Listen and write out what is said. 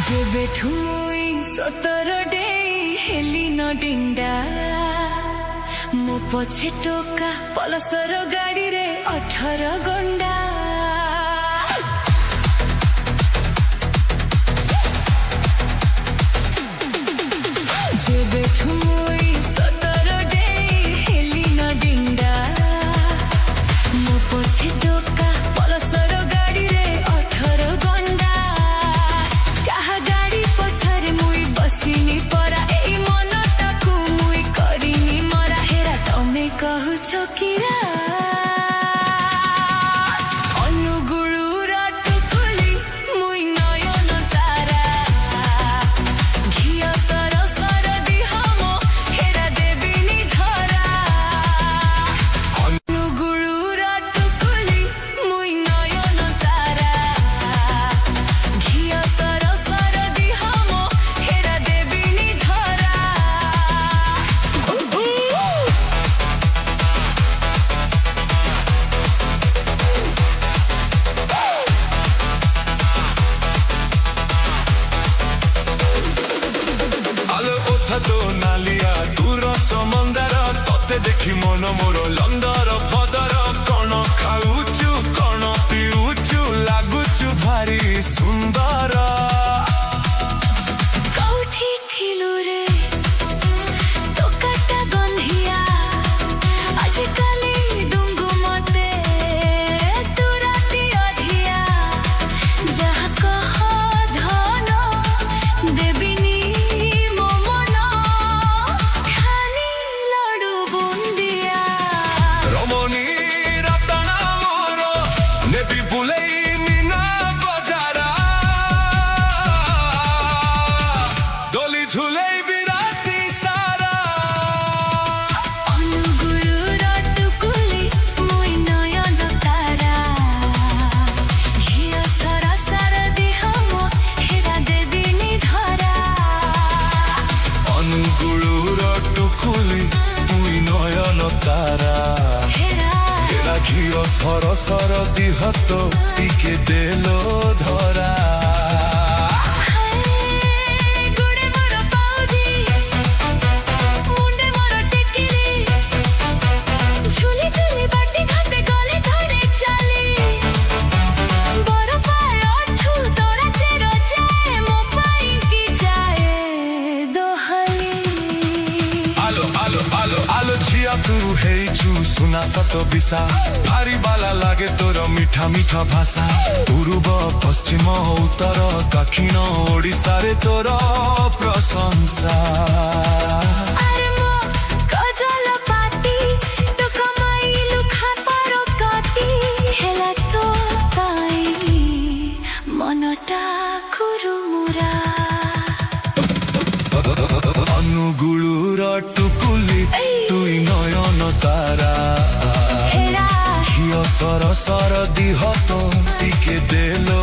जेबे ठुमुई 17 day heli न डिंडा मो पछे टोका पलसर गाड़ी रे 18 गंडा जेबे ठुमुई 17 डे हेली न डिंडा मो पछे टोका पलसर गाड़ी रे 18 गंडा कहा गाड़ी पछारे मुई बसिनी परा ए मनटाकु मुई करिनी मरा हेरा तमे कहूछ किरा देखी मन मोर लंदर फदर कण खाऊचु कण पिऊचु लागुचु भारी सुंदर कौठी थिलु रे तो काटा गंधिया आज काली दुंगु मते तू राती अधिया जहा कह धन देबिनी मो मन खानी लडू बुंदिया रमणी रतना मोर नेबी बुलेई मीना बजारा डोली झुलेई बिराती सारा अनुगुरुर टुकुली मुई नयन तारा हिया सारा सारा देह मो हेरा देबिनी धरा अनुगुरुर टुकुली मुई नयन तारा हेरा एला घियो सर सर दिहत टिके देलो धरा गुड़े मोर पाउजी मुंडे मोर टिकिली झुली झुली बाटी घाटे गले धरे चाली बरफार अठू तोरा चेरो जाए मो पाई की जाए दोहली आलो आलो आलो आलो छिया तू हेइछु सुना सत बिसा भारी बाला लागे तोर मीठा मीठा भाषा पूर्व पश्चिम उत्तर दक्षिण ओडिसा रे तोर प्रशंसा अरे मो कजल पाती तो कमाइलु खापारो काटी हेला तो ताई मनटा खुरुमुरा अनुगुरुर टुकुली तुई नयन तारा हेरा हियो सर सर दिहत टिके देलो